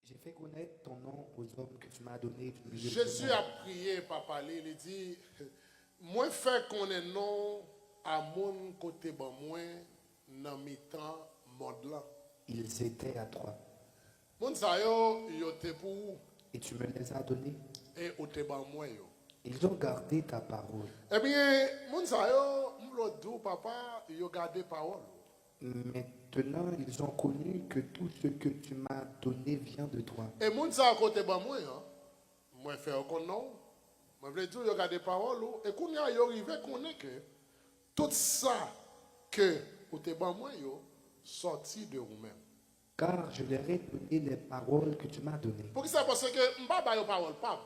J'ai fait connaître ton nom aux hommes que tu m'as donnés du milieu du Jésus a monde. prié par parler, il dit, moi fait qu'on est non à mon côté bon moi dans mi temps monde là. Ils étaient à toi Moun sa yo te pour ou, et tu me les as donnés. et ou te ban moi yo. Ils ont gardé ta parole. Eh bien, moun sa yo m'lo dou papa, yo garder parole. Maintenant, ils ont connu que tout ce que tu m'as donné vient de toi. Et moun sa côté ban moi hein. Moi fait qu'on non. Moi veut dire yo garder parole ou, et qu'on y a yo arrivé connaît que tout ça que ou te ban moi yo sorti de vous-même. Car je leur ai donné les paroles que tu m'as données. Pour qui ça parce que m'pa ba yo parole pas.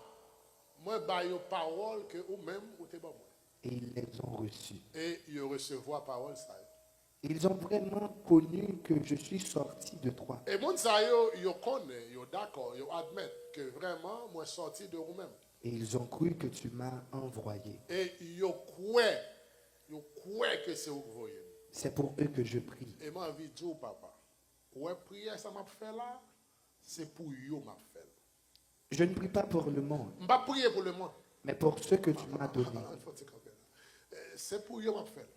Moi ba yo parole que ou même ou te ban moi. Et ils les ont reçues. Et yo recevoir parole ça. Ils ont vraiment connu que je suis sorti de toi. Et moun sa yo connaît, yo d'accord, yo admettent que vraiment moi sorti de vous-même. Et ils ont cru que tu m'as envoyé. Et yo croit que c'est vous que vous voyez. C'est pour eux que je prie. Et moi envie de dire papa, ouais prière ça m'a fait là, c'est pour yo m'a fait. Je ne prie pas pour le monde, M'pas prier pour le monde. mais pour ceux que tu m'as donnés. C'est pour yo m'a fait.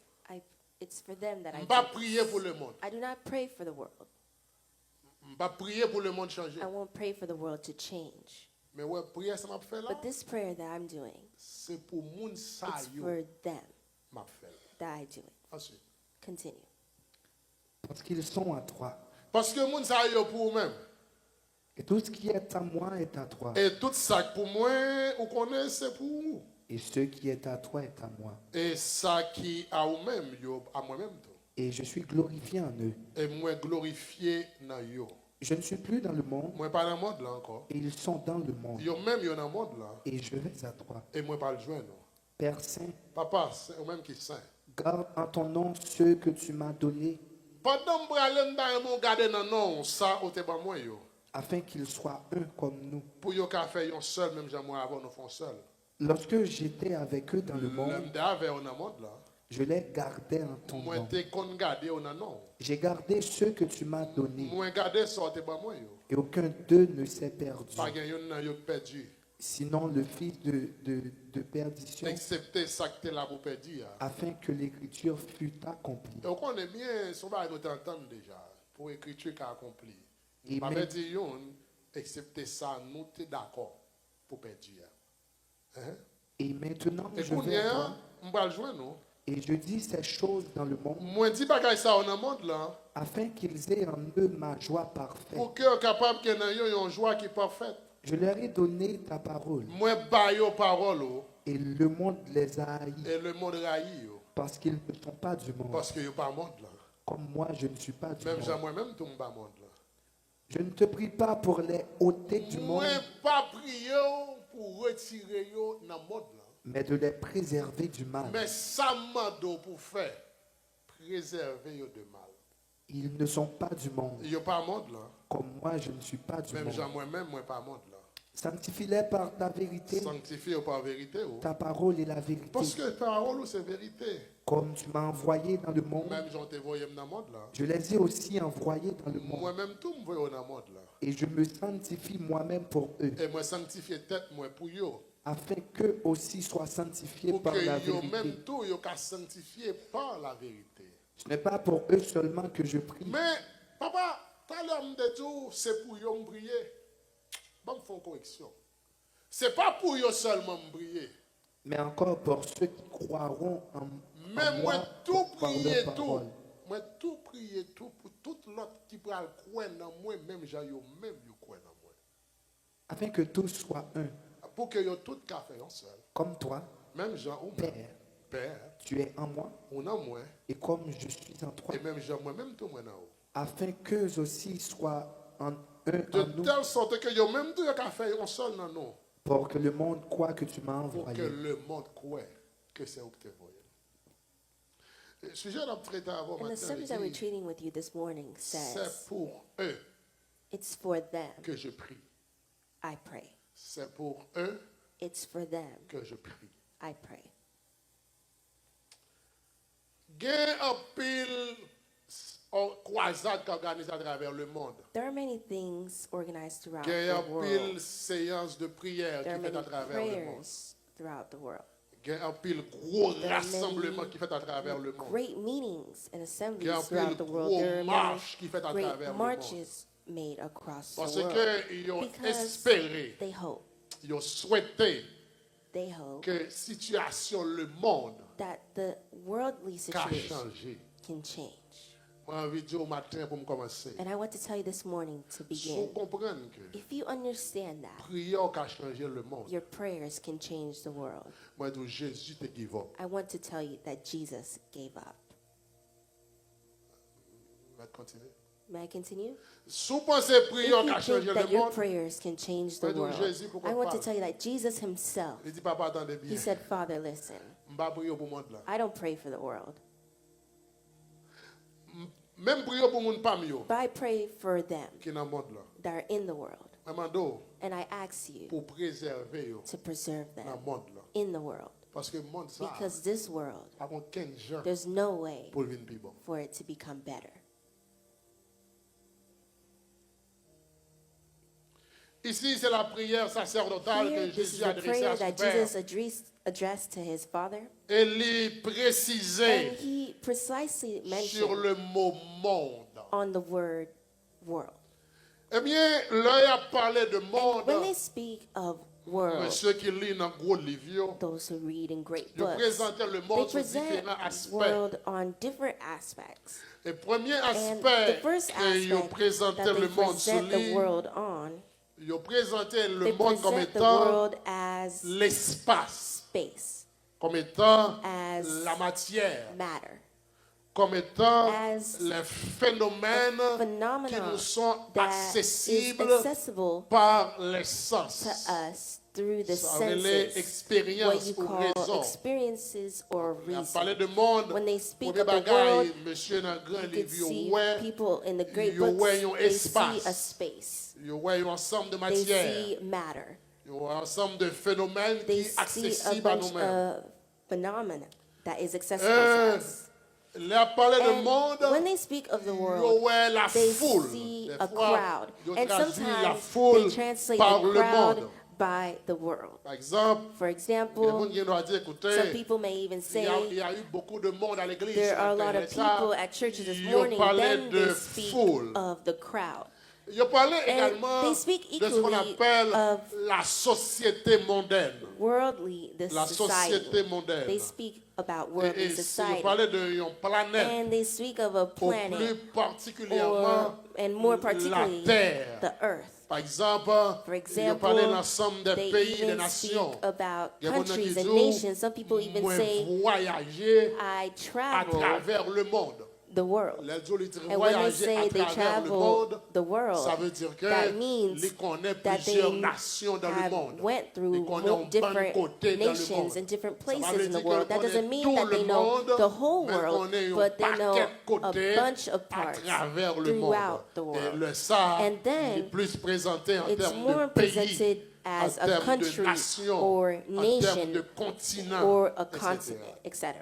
It's for them that I M'pas do. prier pour le monde. I do not pray for the world. M'pas prier pour le monde changer. I won't pray for the world to change. Mais ouais prière ça m'a fait là, But this prayer that I'm doing, c'est pour moun sa it's yo for them m'a fait. that I do it. Ensuite, Continue. Parce qu'ils sont à toi. parce que moun sa yo pour vous-même. Et tout ce qui est à moi est à toi. Et tout ça pour moi, vous connaissez, c'est pour vous. Et ce qui est à toi est à moi. Et ça qui à vous-même, yo, à moi-même. tout. Et je suis glorifié en eux. Et moi glorifié dans yo. Je ne suis plus dans le monde, Moi pas dans le monde là encore. et ils sont dans le monde. Yo même yo dans le monde là. Et je vais à toi. Et moi pas le joindre. Père Saint, Papa, c'est vous-même qui saint. garde en ton nom ceux que tu m'as donnés, Pendant que je dans mon garder dans non, ça au te ban moi yo. afin qu'ils soient un comme nous. Pour yo ka faire yon seul même j'aime moi avant nous font seul. Lorsque j'étais avec eux dans le monde, L'homme d'avait on dans le monde là. je les gardais en ton Moi nom. te kon garder on dans non. J'ai gardé ceux que tu m'as donnés, Moi garder ça au te ban moi yo. et aucun d'eux ne s'est perdu. Pas gen yon nan yo perdu. Sinon le fils de perdition, Excepté ça que t'es là pour perdre. Ya. afin que l'écriture fût accomplie. Et on connaît bien, son va nous entendre déjà, pour l'écriture qui a accompli. Et Pas mais- dire yon, excepté ça, nous t'es d'accord pour perdre. Ya. Hein? Et maintenant Et je qu'on y vais à a, toi, on va le joindre, non? et je dis ces choses dans le monde, Moi, dis pas ça dans le monde là, afin qu'ils aient en eux ma joie parfaite. pour que capable que dans yon yon joie qui est parfaite. Je leur ai donné ta parole, Moi, ba yo parole, oh, et le monde les a haïs, et le monde raillit, oh, parce qu'ils ne sont pas du monde, parce que yon pas monde là. comme moi je ne suis pas du Même monde. moi-même, tout pas monde là. Je ne te prie pas pour les ôter du Moi, monde, pas prier pour retirer yo dans le monde là. mais de les préserver du mal. Mais ça m'a pour faire préserver yo de mal. Ils ne sont pas du monde, Yo pas monde là. comme moi je ne suis pas du Même Jean monde. moi-même, moi pas monde là. Sanctifie-les par ta vérité, Sanctifié par vérité. Oh. ta parole est la vérité. Parce que parole c'est vérité. Comme tu m'as envoyé dans le monde, Même Jean te voyé dans le monde là. je les ai aussi envoyés dans le monde. Moi-même tout me voyé dans le monde là. Et je me sanctifie moi-même pour eux, Et moi sanctifié tête moi pour yo. afin qu'eux aussi soient sanctifiés Pour par la que yo vérité. même tout yo ka sanctifié par la vérité. Ce n'est pas pour eux seulement que je prie, Mais papa, tout à l'heure me dit c'est pour yo me prier. Bon, font correction. C'est pas pour yo seulement me prier. mais encore pour ceux qui croiront en Mais moi, moi tout par leur prier, tout. parole. Moi, tout prier, tout pour tout l'autre qui peut le croire dans moi, même j'ai yo même yo croire dans moi. Afin que tous soient un, Pour que yo tout ka fait un seul. comme toi, Même Jean ou même Père, Père, tu es en moi, on a moi, et comme je suis en toi, et même Jean moi-même tout moi dans haut. afin qu'eux aussi soient un De en nous, telle sorte que yo même tout yo ka fait un seul dans nous. pour que le monde croit que tu m'as Pour que envoyé. le monde croit que c'est où que tu voyé. Le sujet d'a traité avant And the matin, subject that we're treating with you this morning c'est says, pour eux it's for them que je prie. I pray. C'est pour eux It's for them que je prie. I pray. Gen un pile croisades organisées à travers le monde. There are many things organized throughout Il y a the pile world. séances de prière There are qui fait many à travers le monde. prayers throughout the world. Il y a un pile gros There are rassemblement many qui fait à travers le monde. Great meetings and Il y a assemblies un throughout pile the world. gros There are marches qui fait à many travers great le monde. marches made across Parce the world. qu'ils ont Because espéré, they hope, ils ont souhaité they hope que situation le monde that the worldly a situation changé. can change. Moi, j'ai envie de dire au matin pour me commencer. And I want to tell you this morning to Si vous begin. comprenez que If you understand that, prière qui a changé le monde, your prayers can change the world. moi, je dis Jésus te give up. I want to tell you that Jesus gave up. On va continuer. May I continue? Si vous pensez If prière qui you a changé think le that your monde, prayers can change the Ouais, donc world, Jésus, pourquoi I want to parle? tell you that Jesus himself, il dit papa attendez bien. he said, Father, listen, Je ne vais pas prier pour le monde là. I don't pray for the world, Même prier pour le monde pas mieux but I pray for them qui est dans le monde là. that are in the world. Je demande And I ask you pour préserver yo to preserve dans them le monde là. in the world. Parce que le monde ça, Because this world, par contre 15 gens there's no way pour venir plus bon. for it to become better. Ici, c'est la prière sacerdotale Here, que this is Jésus the a adressée à prayer son that Père. Jesus addressed to his Father. Et lui précisait And he precisely sur mentioned le mot monde. on the word world. Eh bien, là, il a parlé de monde. When they speak of world, Ceux qui lisent dans gros livre, those who read in great ils books, présentent le they monde sous present différents aspects. world on different aspects. Le premier And the aspect first qu'ils aspect présentaient that they le monde sous present the lui, world on, ils présenté le they monde comme present the étant world as l'espace, space, comme étant as la matière, matter, comme étant as les phénomènes qui phenomenon nous sont that is accessibles accessible par les sens. to us through the Ça veut dire senses, what expérience you ou call raison. experiences or On a parlé reason. de monde, When they speak premier of the bagage, world, monsieur dans grand You could livre, see ouais, people in the great you books, ouais, yon they see espace. a space. yo ouais, un ensemble de They matière, see matter. yo un ensemble de phénomènes qui They est see a accessible à bunch nous-mêmes. of phenomena that is accessible to us. Il a parlé de And monde, when they speak of the yo world, ouais la they foule. see Des a fois, crowd. yo And traduit la sometimes foule they translate par the le crowd monde. by the world. Par exemple, For il y a des example, gens qui doivent dire, écoutez, some people may even il y say a eu beaucoup de monde à l'église. there are a ce lot matin. of Et ça, people at churches this ils morning, parlaient then de they speak foule. of the crowd. Il parlait And également they speak de ce qu'on equally appelle of la société mondaine. Worldly, the La société society. mondaine. They speak about Et worldly il society. parlait d'une planète, And they speak of a au plus planet, particulièrement and more la particularly Terre. the earth. Par exemple, For il example, parlait de l'ensemble des they pays, des even nations. speak about Il y a beaucoup de gens countries qui and disent, nations. Some people even moi, say, voyager I à travel travers le monde. the world. Les gens qui disent And when they voyager say à they travers le travel monde, the world, ça veut dire que that means ils connaissent that plusieurs they nations dans le have monde. went through Ils connaissent un bon different côté dans le nations monde. and different Ça veut places in the dire world. qu'ils That doesn't connaissent mean tout that le they know monde, the whole mais world, connaissent un but they know paquet de a côtés bunch of à parts travers le monde. throughout the Et world. le ça And then est plus présenté en It's termes more de pays, presented en as a termes de country nation, or en termes nation de continent, or a etc. continent, etc.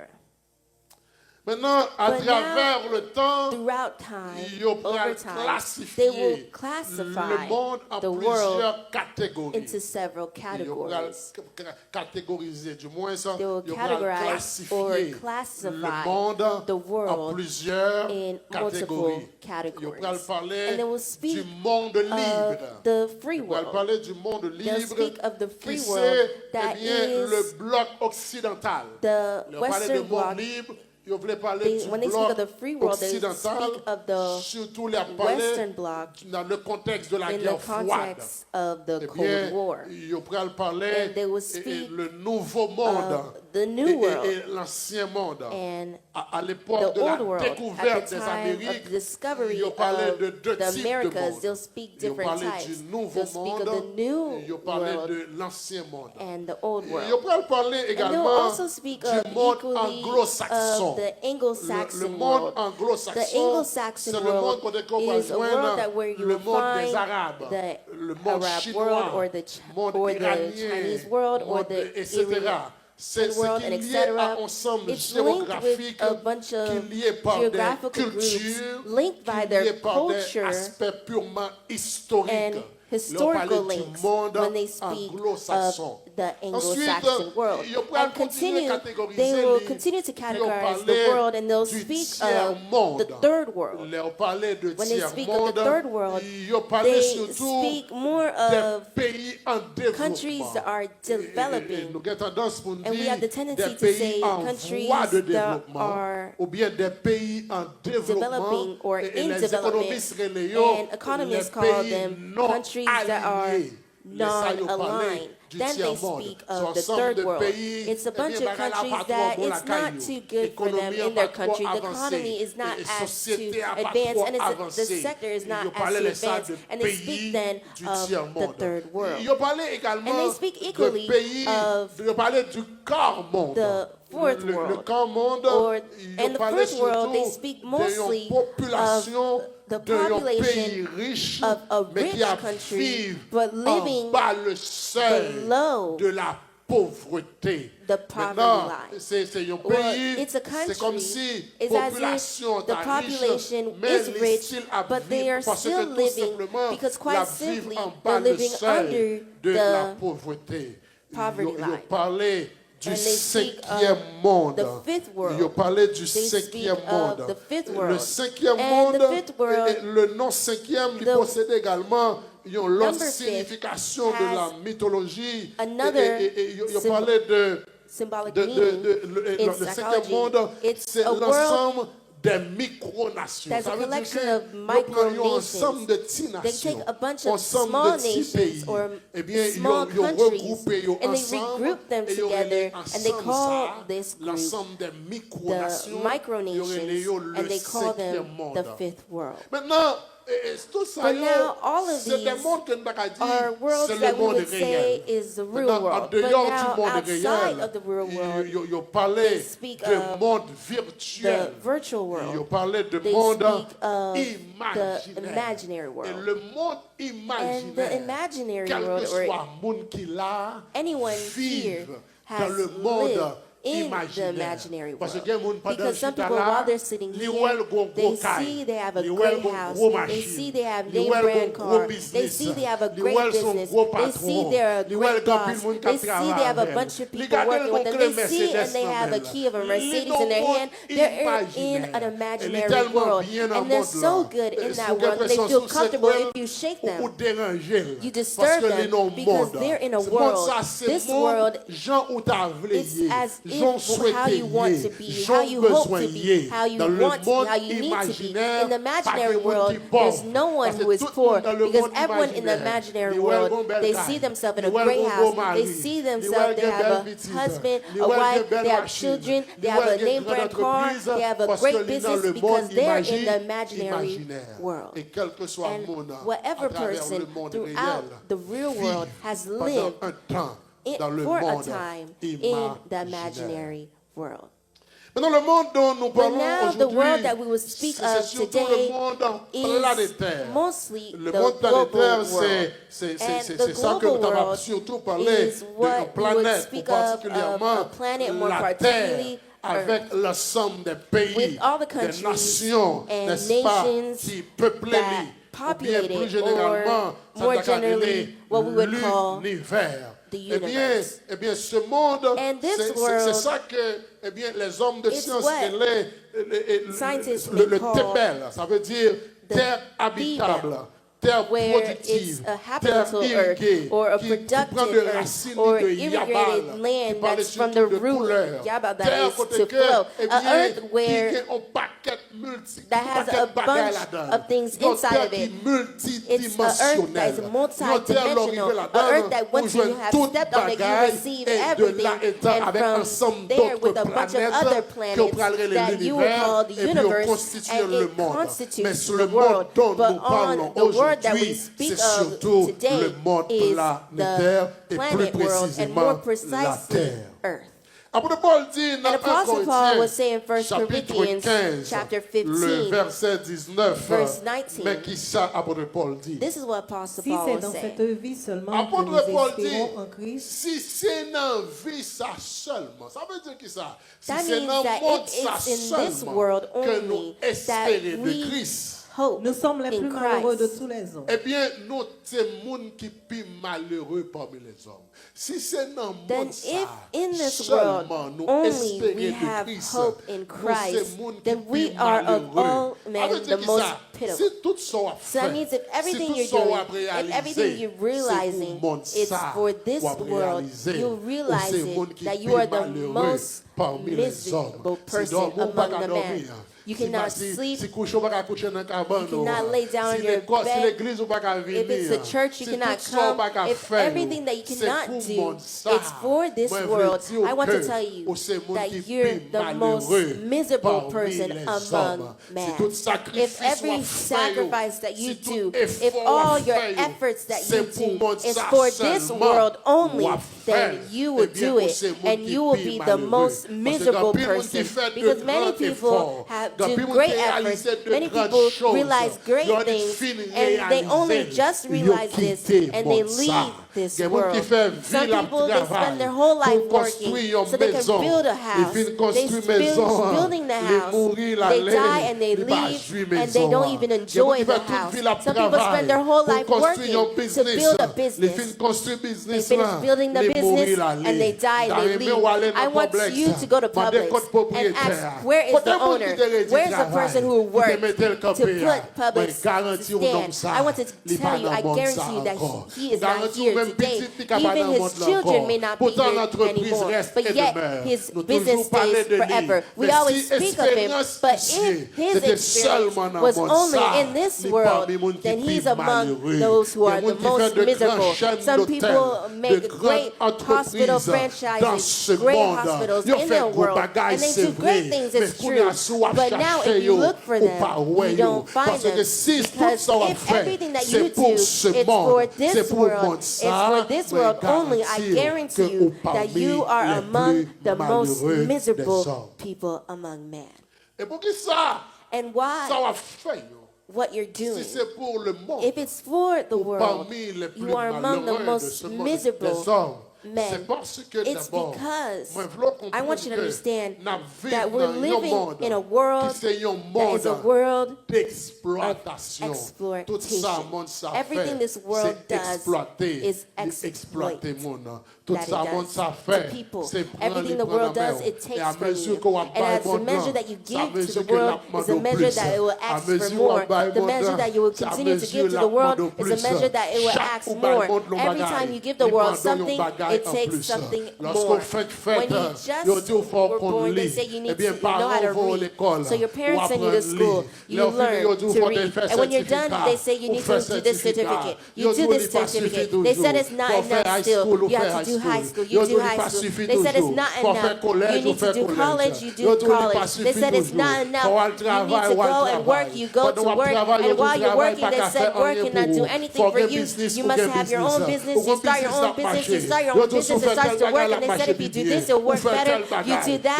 Maintenant, à But travers le temps, Throughout time, ils ont over time, they classifié will le classify monde en the world plusieurs catégories. into several Ils categories. vont catégoriser, du moins ça, They will ils vont categorize or classifier classify le monde the en world plusieurs in catégories. multiple Ils categories. vont parler And they will du speak monde libre. of the free Ils vont world. parler du monde They'll libre speak of the qui free c'est world eh that bien, is le bloc occidental. the Ils vont parler du Western monde bloc. libre. Ils voulaient parler du When they speak bloc of the free world, they occidental, speak of the surtout les parler Western bloc dans le contexte de la in the guerre froide. context of the Eh Cold bien, War. ils vont parler And they will et speak le nouveau monde of the new et world l'ancien monde. and À l'époque the de la old world. At découverte the des time of Amériques, the discovery ils ont parlé of de deux the types de Americas, monde. they'll speak Ils ont different parlé types. du nouveau They'll speak of the monde, new ils ont parlé world de l'ancien monde. and the old Ils world. ont parlé And they'll également also speak du of monde equally anglo-saxon. of the Le Anglo-Saxon monde world. The anglo-saxon, c'est Anglo-Saxon le monde world côté qu'on va is a world joindre that where you le will monde des find Arabes, the le monde Arab chinois, world or the monde or iranien, the Chinese world or monde, the etc. C'est and world, and qu'il y a un etc. ensemble It's linked with géographique a bunch of qui est lié par des geographical cultures, groups linked by qui est lié their par des culture aspects purement historiques. and Là, on parlait historical du links monde when they speak anglo-saxon. of the Ensuite, Anglo-Saxon world. ils pourraient And continuer à continue, catégoriser they will les- continue to ils ont categorize parlé the world, and they'll du speak of tiers-monde. the third world. Là, on parlait de When they speak of tiers-monde. the third world, Ils ont parlé they surtout speak more des of pays en countries développement. that are Et developing. nous avons tendance pour nous And we dire have the des tendency to pays say en countries voie de that développement are ou bien des pays en développement developing or et in les development, économistes relayent and economists les call pays them non countries that are alignés. non-aligned. Then they speak of the third world. It's a bunch of countries that it's not too good for them in their country. The economy is not as to advance, and the sector is not as to advance. And they speak then of the third world. And they speak equally of Ils parlaient du quart monde. the fourth Le world. quart monde, And the fourth world, they speak mostly of the population riche, of a mais rich qui a country, vivre but en living bas le seuil below de la pauvreté. the poverty Maintenant, line. c'est un Well, pays, it's a c'est comme country, si it's as population if the est riche, population mais is les rich, styles à but they vivre are parce que still tout living, simplement, because la quite vivre simply, en bas they're le living seuil under de la the pauvreté. poverty Ils ont line. parlé du And they speak of cinquième monde. the fifth world. Ils ont parlé du They cinquième speak monde. of the fifth Le world. cinquième And the monde, fifth world, le nom cinquième, il the possède également une autre number fifth signification de la has mythologie. another Ils ont parlé de symbolic le meaning in cinquième psychology. monde, It's c'est a world l'ensemble des micronations. that's Ça a veut dire collection que of nous prenons micronations. ensemble de petits They nations, take a bunch of ensemble small de petits nations pays. or Eh bien, small ils ont countries, regroupé ils ont and they ensemble, regroup them et ils ont together, relié and they ensemble call ça, this group l'ensemble des the micronations, ils ont micronations, relié and le they call them cinquième monde. the fifth world. Maintenant, tout ça, But now, all of c'est des these mondes que nous avons are dit, worlds c'est le that we monde would réel. say is the real Maintenant, en world. But dehors now, du monde outside réel, of the real world, ils parlaient they speak de of monde virtuel. the virtual Ils world. parlaient de They monde speak of imaginaire. the imaginary Et world. le monde And the imaginaire, imaginary quel world, que or soit le monde qui l'a, anyone here vive has dans le monde lived in the imaginaire. imaginary Parce world. que monde pendant Because some chita people, là, while they're sitting li here, wèl gon they gros caille, see they have a li great wèl gon house, gros they machine, see they have li name wèl brand gon gros car, they business, see they have a li great wèl son business, gros they see they're a patron, li great wèl gon boss, pile moun they ka see they have a travay bunch of Li people gade working with gon them, kle they see and they Mercedes have a nan key of a men. Mercedes Li in their non hand, they're in imaginaire. an Et li imaginary tellement world, bien dans and they're monde so là. good in Si that vous world, avez they son feel sous comfortable sequel, if you shake ou them. déranger. You Parce disturb que les them non because monde. they're in a Ce monde world. ça, c'est This monde, world, Jean ou ta vle it's yé, as Jean if souhaité how you want yé, to be, Jean how you hope besoin to be, yé. how you Dans le want to be, monde how you need to be. imaginaire, In the imaginary pas de monde world, qui pauvre. there's no one Parce que who is tout le poor monde dans le because monde everyone in the imaginaire, imaginary li wèl world, gon bel they caille, see themselves in li a wèl great gon house, beau mari, they see li themselves, wèl they gen have bel a petite, husband, li a wèl wife, gen bel they have machine, children, li they have wèl a gen name grande brand car, entreprise, they have a parce que great li dans business le because monde they're in the imaginary imaginaire. world. Et quel que soit le And monde, whatever à travers person le monde throughout réel, the real world has pendant lived un temps dans le for a monde time in the imaginaire. imaginary world. Maintenant, le monde dont nous But parlons now the aujourd'hui, world that we will speak c'est of surtout today le monde is planétaire. mostly Le the monde global planétaire, world. c'est And ça the que nous global avons world surtout parlé is d'une what we would planète, speak ou of particulièrement a planet, more la particularly Terre, avec l'ensemble des pays, with all the des countries nations, and n'est-ce pas, nations qui peuplent that ou bien plus populated, généralement, or ça more t'a generally, appelé what we would call l'univers. the Eh universe. bien, ce monde, And this c'est world, ça que, eh bien, les hommes de it's science, what scientists le may call Tebel, ça veut dire the terre habitable, Bibel, terre where productive, it's a terre habitable irriguée, earth or a qui prend productive de earth racines or de irrigated yabal, land qui parle that's from surtout the de root couleur. yabal that Terre is côté to que, flow. eh A bien, earth where qui a un paquet that has paquet a bagaille bunch là-dedans. of things Une inside terre of qui it. multidimensionnelle. It's an earth that is Une terre multi-dimensional, l'arrivée an là-dedans, earth that où once you joignent have toute stepped on it, you bagaille, receive et de everything, là étant and avec from ensemble there with d'autres a bunch of planètes other qu'on planets parlerait that you would l'univers, call the et puis on universe, constitue and le it monde. Mais constitutes sur the le monde world. dont But nous parlons on the world that we aujourd'hui, speak c'est of surtout today le monde is planétaire the et plus planet world, and précisément more la precisely Terre. Earth. Apôtre Paul dit And dans 1 Apostle Paul was saying in 1 chapitre Corinthians 15, chapter le 15, verset 19, verse 19. mais qui ça, apôtre Paul dit? This is what Apostle Si Paul c'est was dans cette saying. vie seulement que Apôtre nous Paul dit, espérons en Christ, si c'est dans vie ça seulement, ça veut dire que ça, si That c'est means dans that le monde it ça is in this seulement world que nous only that espérons de we Christ, hope nous sommes les in plus malheureux de Christ. tous les hommes. eh bien, nous sommes les gens qui sont plus malheureux parmi les hommes. Si c'est dans le Then monde if in this seulement world nous only espérons we de have Christ, hope in nous Christ, sommes les then gens we qui are sont of all malheureux. men Ça veut dire the que most ça, pitiful. si tout ça a So that means if everything you're doing, if everything you're realizing it's for this world, you realize it, that you are the most miserable person among the men. You cannot sleep. You cannot lay down in your bed. If it's a church, you cannot come. If everything that you cannot do, it's for this world. I want to tell you that you're the most miserable person among men. If every sacrifice that you do, if all your efforts that you do is for this world only, then you will do it, and you will be the most miserable person. Because many people do great efforts, many people realize great things, and they only just realize this, and they leave this world. Some people, they spend their whole life working so they can build a house. They building the house, they die and they leave, and they don't even enjoy the house. Some people spend their whole life working to build a business. They finish building the business and they die and they leave. I want you to go to Publix and ask, where is the owner? Where is the person who worked to put Publix to stand? I want to tell you, I guarantee you that he is not here today. Even his children may not be here anymore, but yet his business stays forever. We always speak of him, but if his experience was only in this world, then he's among those who are the most miserable. Some people make great hospital franchises, great hospitals in their world, and they do great things, it's true. But now if you look for them, you don't find them. Because if everything that you do is for this world, it's for this world only, I guarantee you that you are among the most miserable people among men. And why? What you're doing. If it's for the world, you are among the most miserable men. It's because I want you to understand that we're living in a world that is a world of exploitation. Everything this world does is exploit. That it does to people. Everything the world does, it takes from you. And as the measure that you give to the world is a measure that it will ask for more. The measure that you will continue to give to the world is a measure that it will ask more. Every time you give the world something, it takes something more. When you just were born, they say you need to know how to read. So your parents send you to school, you learn to read. And when you're done, they say you need to do this certificate. You do this certificate. They said it's not enough still. You have to do high school. You do high school. They said it's not enough. You need to do college. You do college. They said it's not enough. You need to go and work. You go to work. And while you're working, they said work cannot do anything for you. You must have your own business. You start your own business. You start your own business. It starts to work. And they said if you do this, it'll work better. You do that.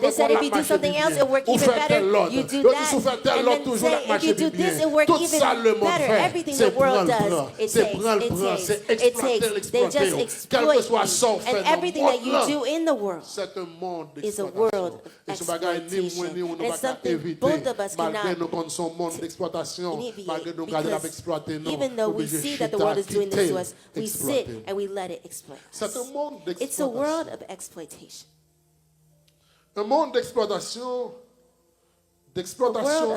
They said if you do something else, it'll work even better. You do that. And then they say if you do this, it'll work even better. Everything the world does, it takes. They just exploit you. And everything that you do in the world is a world of exploitation. And it's something both of us cannot alleviate, because even though we see that the world is doing this to us, we sit and we let it exploit us. It's a world of exploitation. Un monde d'exploitation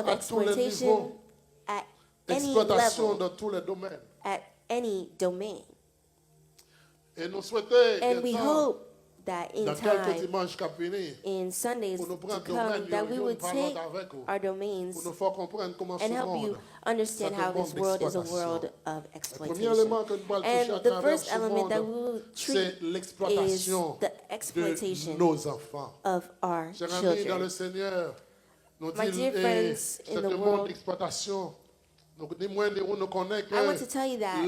à tous les niveaux, d'exploitation dans tous les domaines. At any domain. And we hope that in time, in Sundays to come, that we would take our domains and help you understand how this world is a world of exploitation. And the first element that we will treat is the exploitation of our children. My dear friends in the world, I want to tell you that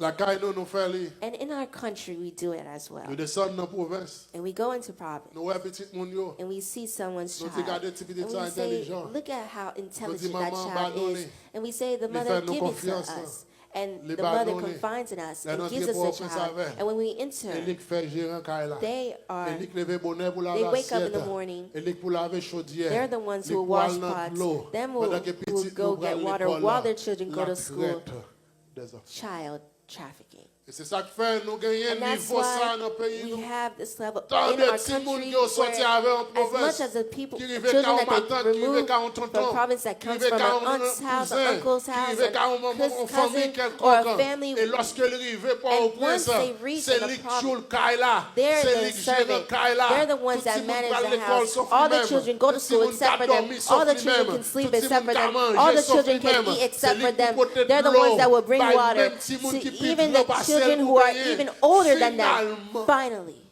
La caille nous fait li. And in our country, we do it as well. Nous descendons dans province. And we go into province. Nous voyons petit moun yo. And we see someone's Nous child. regardons petit And we petit say, intelligent. look at how intelligent Nous that disons, child maman, is. And we say, the Li mother fait nous give it to confiance. us. And Li the mother pardonne. confides in us La and notre gives us propre the child. savait. And when we enter, Elik fait gérant caille là. they are, Elik lever bonheur pour la they wake up in the assiette. morning. Elik pour laver chaudière. They're the ones who Elik will pour wash aller dans pots. l'eau. Them Pendant will que petit go nous get pral water l'école while là, their children go la to school. traite des enfants. Child trafficking. Et c'est ça que fait nous gagner And that's niveau ça why dans le pays. we have this level Tant in de our petits country monde qui ont sorti avec un where as much province, as the people, qui the rive children qu'à un that they matin, qui rive remove qu'à un from tonton, a province that qui comes rive from qu'à an un aunt's house, cousin, an uncle's qui house, rive qu'à un a famille cousin, or a quelconque. family. Et lorsque il rive pas au And once prince, they reach c'est the lui qui province, joue le caille là, they're c'est the lui qui gère le servant. caille là. They're the ones Tout that le monde manage va à the l'école house. sauf All the lui-même. children go to Tout le school monde except va for them. dormir sauf All the children lui-même. can sleep Tout le except monde for va them. manger All the sauf children can lui-même. eat C'est except lui for qui them. porte de They're the l'eau. ones that will bring Bah, water même petit monde to qui prie even de l'eau, the bah, c'est children le who are gagner. even older than them. Finalement, Finally,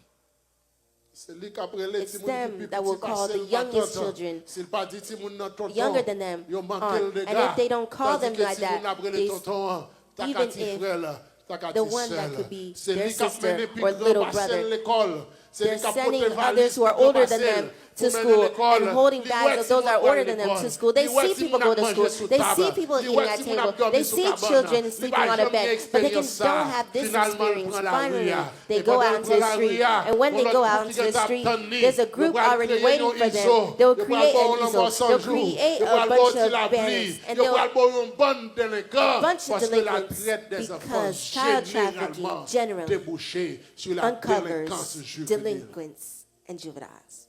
c'est lui qui a pris les it's petits monde qui them plus that will petit call parce the que youngest tonton. children S'il pas dit petit monde dans tonton, younger than them ils ont manqué on. le And dégât. if they don't call Tandis them que like si that, vous n'apprenez they- tonton, t'as even qu'à petit if frère là, t'as qu'à the petit one sœur that là. could be C'est their lui qui a sister mené plus or grand little passer brother. l'école. C'est They're lui qui a sending porté others valise who are pour older than passer them to pour school mener l'école. and holding Lui, bags ouais, of si those mon that are doit older aller than them l'école. to school. They Lui, ouais, see si people mon go a to mangé school. sous They table. see people Lui, eating ouais, at si mon a table. dormi They sous see cabane. children Lui, sleeping ouais, on a jamais bed, but they expérience don't ça. have this Finalement, il experience. prend la Finally, rue. they Et go pendant out qu'il into prend the la street, rue, and when on they leur go trouve out qu'il into the est street, attendu. there's a Ils group vont already créer waiting un for ISO. them. They'll Ils vont create avoir an un easel. nombre sans They'll jour. create Ils vont a avoir bunch aussi la of pluie. banners, and Ils vont they'll avoir une bonne délinquance bunch of parce que la delinquents traite des enfants because child trafficking généralement generally débouché sur la délinquance uncovers juvénile. delinquents and juveniles.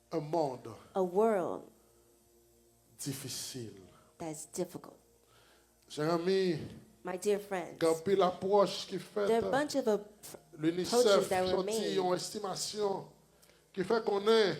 Un monde A world difficile. that's difficult. Cher ami, My dear friends, quand puis l'approche qui fait there are a bunch of l'UNICEF approaches that were sorti made une estimation qui fait qu'on est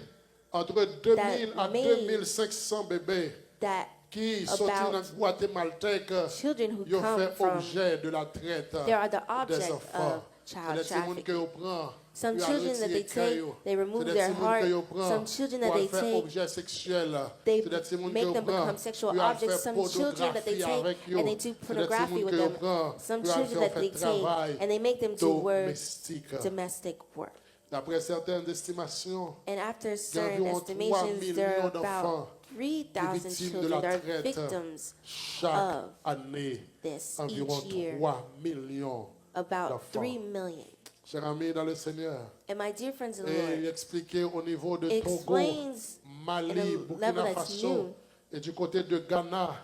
entre 2000 à made 2500 bébés that qui sortent dans about le Guatémaltèque, children who ils ont come fait from, objet de la traite they are the des object enfants. of child C'est des petits monde que trafficking. vous prend, Some puis à children that retirer they take, cœur. they remove C'est des their petits monde heart. que vous prend Some children that pour they faire take, objet sexuel. they C'est des petits monde que make vous them prend, become sexual puis à objects. faire Some children that they pornographie avec take eux. and they do C'est des petits pornography monde with que vous them. prend, Some puis à children faire that they travail take and they make them do work domestique. domestic work. D'après certaines estimations, And after il y a certain environ 3 estimations, there are millions about d'enfants 3,000 victimes de children la that are traite victims chaque of année. this Environ each year. 3 millions About d'enfants. 3 million. Chers amis dans le Seigneur, And my dear friends in the et il Lord, expliquait au niveau de it Togo, explains Mali, in a level Burkina that's Faso new. et du côté de Ghana,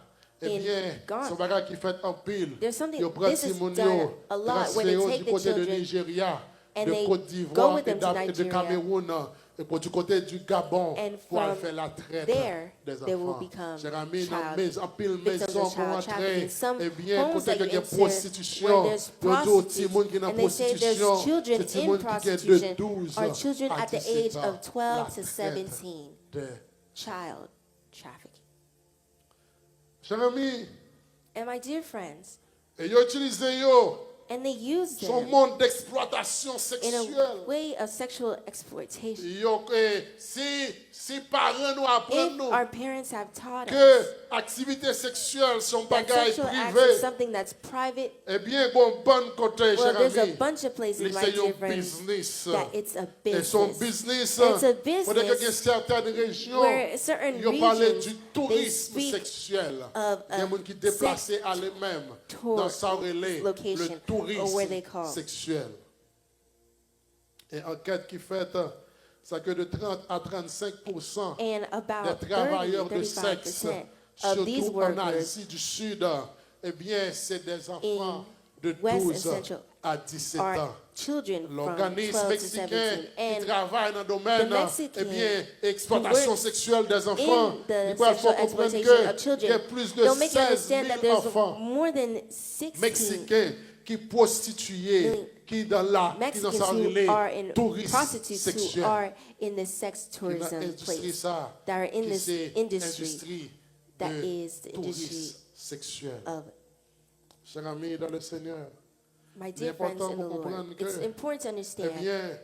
eh In bien, Ghana, son bagage qui fait en pile. there's something- Ils prennent this is Simonio, done a lot where they transféré take du the côté de children Nigeria, and de they Côte go d'Ivoire with et them to de Nigeria. Cameroun, et pour du côté du Gabon, And pour aller from faire la traite there, des they will enfants. become Chers amis, dans child en pile victims maison of pour child entrer, trafficking. Some eh bien, homes côté that que you il y a enter prostitution, where there's il y a d'autres petits prostitutes, monde qui sont en and they say there's prostitution, children c'est petits in monde qui est de prostitution 12 or children à at the 17 age ans. of 12 La to traite 17, des- child trafficking. Chers amis, And my dear friends, et ils utilisent yo and they use son them monde d'exploitation in sexuelle. a way of sexual exploitation. Si parents nous apprennent If nous our parents have taught us que activités sexuelles sont that bagailles sexual acts is privées, something that's private, eh bien, bon côté, well, cher there's a ami, bunch of places, my c'est dear un friends, business. that it's a Et son business. business, It's a faudrait que business certaines régions, where certain ils ont parlé regions, du they tourisme speak sexuel. of Il y a des gens qui déplacent à eux-mêmes dans sa relais, le location, or where they tourisme call. sexuel. Et enquête qui fait, c'est que de 30 à 35% And about des travailleurs 30, de sexe, 35% of these surtout en workers Asie du Sud, eh bien, c'est des enfants de West and 12 Central à 17 ans. are children from 12 L'organisme to mexicain 17. qui And travaille dans le domaine, the Mexican eh bien, exploitation works sexuelle des enfants, in the il faut sexual comprendre exploitation of qu'il y a children, plus de they'll make you 16 understand that 000 there's enfants more than 16 mexicains qui prostitués, qui dans la Mexicans sa who relais are in tourisme prostitutes who sexuel. are in the sex Qui dans tourism l'industrie place, ça, that are in qui this c'est industry industrie that de is the industry tourisme sexuel. of. Chers amis dans le Seigneur, My dear important friends in the pour Lord, comprendre que, it's important to eh understand bien,